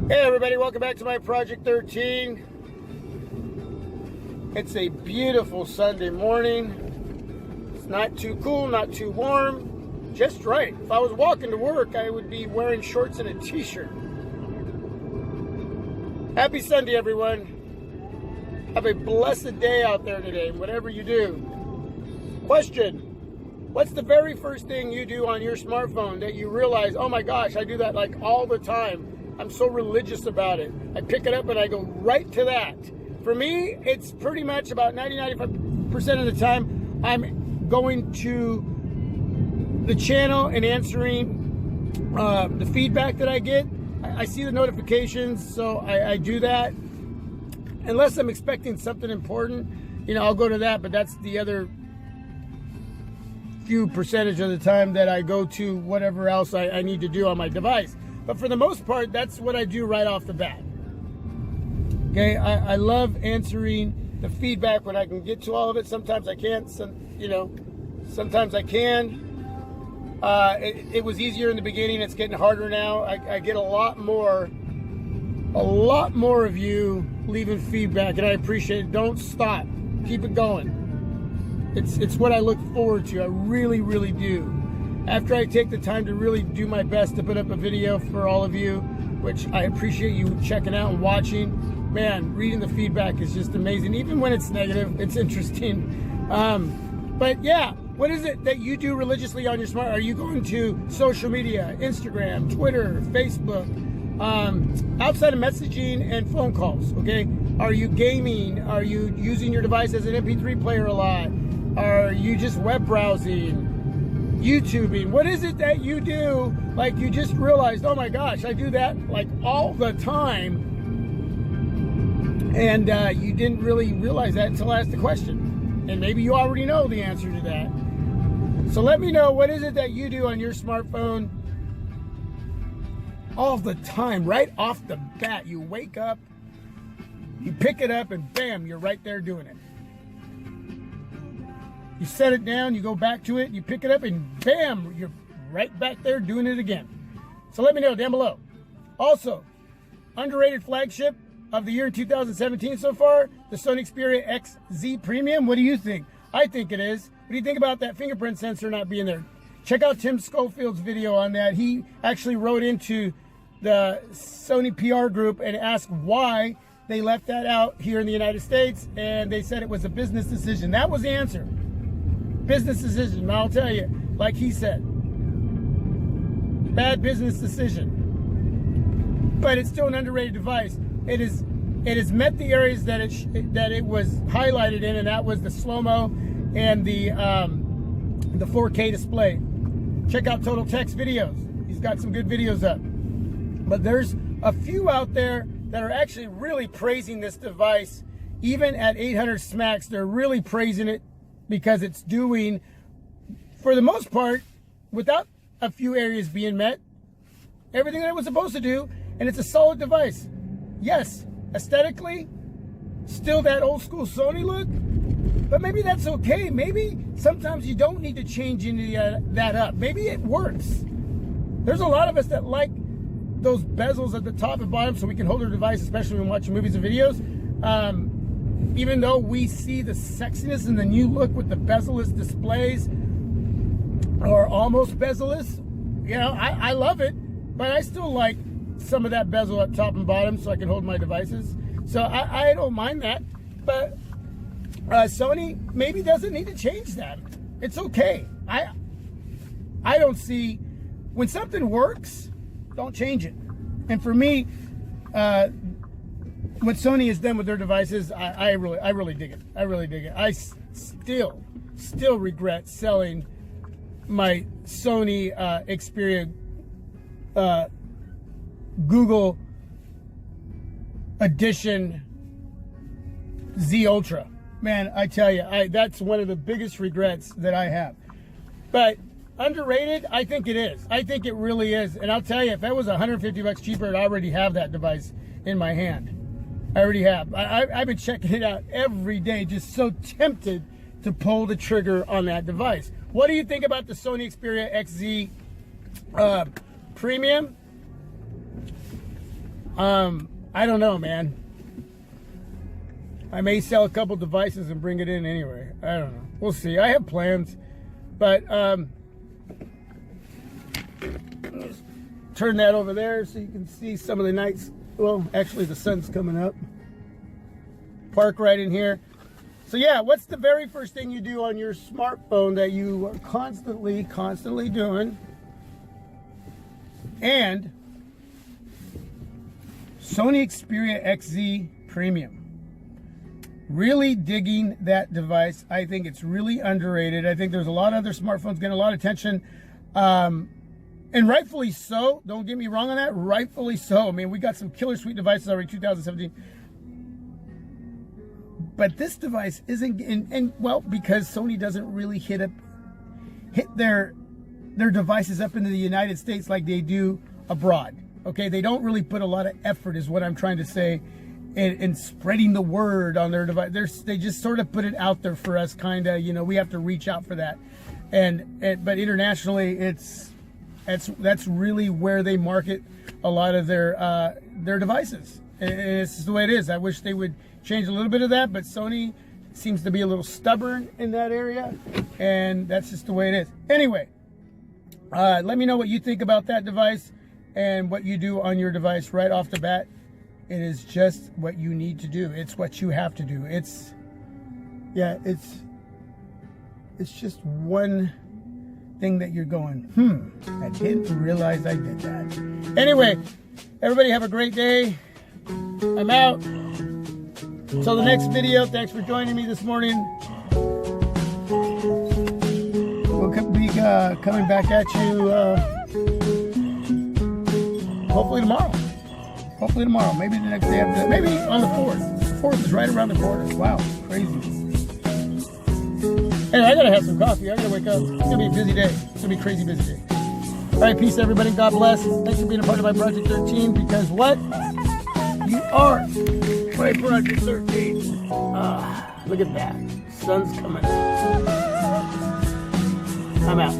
Hey everybody, welcome back to my Project 13. It's a beautiful Sunday morning. It's not too cool, not too warm, just right. If I was walking to work, I would be wearing shorts and a t-shirt. Happy Sunday, everyone. Have a blessed day out there today, whatever you do. Question: what's the very first thing you do on your smartphone that you realize, oh my gosh, I do that like all the time. I'm so religious about it. I pick it up and I go right to that. For me, it's pretty much about 90-95% of the time I'm going to the channel and answering the feedback that I get. I see the notifications, so I do that. Unless I'm expecting something important, I'll go to that, but that's the other few percentage of the time that I go to whatever else I need to do on my device. But for the most part, that's what I do right off the bat. Okay, I love answering the feedback when I can get to all of it. Sometimes I can't, sometimes I can. It was easier in the beginning. It's getting harder now. I get a lot more of you leaving feedback, and I appreciate it. Don't stop. Keep it going. It's what I look forward to. I really, really do. After I take the time to really do my best to put up a video for all of you, which I appreciate you checking out and watching, man, reading the feedback is just amazing. Even when it's negative, it's interesting. But yeah, what is it that you do religiously on your smart? Are you going to social media, Instagram, Twitter, Facebook, outside of messaging and phone calls, okay? Are you gaming? Are you using your device as an MP3 player a lot? Are you just web browsing? YouTubing? What is it that you do, like you just realized, oh my gosh, I do that like all the time, and you didn't really realize that until I asked the question, and maybe you already know the answer to that. So let me know, what is it that you do on your smartphone all the time, right off the bat? You wake up, you pick it up, and bam, you're right there doing it. You set it down, you go back to it, you pick it up, and bam, you're right back there doing it again. So let me know down below. Also, underrated flagship of the year in 2017 so far, the Sony XPERIA XZ Premium. What do you think? I think it is. What do you think about that fingerprint sensor not being there? Check out Tim Schofield's video on that. He actually wrote into the Sony PR group and asked why they left that out here in the United States, and they said it was a business decision. That was the answer. Business decision. And I'll tell you, like he said, bad business decision. But it's still an underrated device. It has met the areas that it was highlighted in, and that was the slow-mo and the 4K display. Check out Total Tech's videos. He's got some good videos up. But there's a few out there that are actually really praising this device. Even at 800 smacks, they're really praising it, because it's doing, for the most part, without a few areas being met, everything that it was supposed to do, and it's a solid device. Yes, aesthetically, still that old school Sony look, but maybe that's okay. Maybe sometimes you don't need to change any that up. Maybe it works. There's a lot of us that like those bezels at the top and bottom so we can hold our device, especially when watching movies and videos. Even though we see the sexiness and the new look with the bezel-less displays, or almost bezel-less, I love it, but I still like some of that bezel at top and bottom so I can hold my devices. So I don't mind that, but Sony maybe doesn't need to change that. It's okay. I don't see, when something works, don't change it. And for me, what Sony has done with their devices, I really dig it. I really dig it. I still regret selling my Sony Xperia Google Edition Z Ultra. Man, I tell you, that's one of the biggest regrets that I have. But underrated, I think it is. I think it really is. And I'll tell you, if that was $150 cheaper, I'd already have that device in my hand. I already have. I've been checking it out every day, just so tempted to pull the trigger on that device. What do you think about the Sony Xperia XZ Premium? I don't know, man. I may sell a couple devices and bring it in anyway. I don't know. We'll see. I have plans, but turn that over there so you can see some of the nights. Well, actually the sun's coming up. Park right in here. So yeah, what's the very first thing you do on your smartphone that you are constantly doing? And Sony Xperia XZ Premium. Really digging that device. I think it's really underrated. I think there's a lot of other smartphones getting a lot of attention. And rightfully so. Don't get me wrong on that. Rightfully so. I mean, we got some killer sweet devices already in 2017. But this device isn't, and well, because Sony doesn't really hit their devices up into the United States like they do abroad. Okay, they don't really put a lot of effort, is what I'm trying to say, in spreading the word on their device. They just sort of put it out there for us, kind of. You know, we have to reach out for that. But internationally, that's really where they market a lot of their devices. And it's just the way it is. I wish they would change a little bit of that, but Sony seems to be a little stubborn in that area, and that's just the way it is. Anyway, let me know what you think about that device and what you do on your device right off the bat. It is just what you need to do. It's what you have to do. It's just one thing that you're going, I didn't realize I did that. Anyway, everybody have a great day. I'm out. Until the next video, thanks for joining me this morning. We'll be coming back at you hopefully tomorrow. Hopefully tomorrow. Maybe the next day after that. Maybe on the 4th. The 4th is right around the corner. Wow, crazy. Anyway, I gotta have some coffee. I gotta wake up. It's gonna be a busy day. It's gonna be a crazy busy day. All right, peace everybody. God bless. Thanks for being a part of my Project 13, because what? You are my Project 13. Look at that. Sun's coming up. I'm out.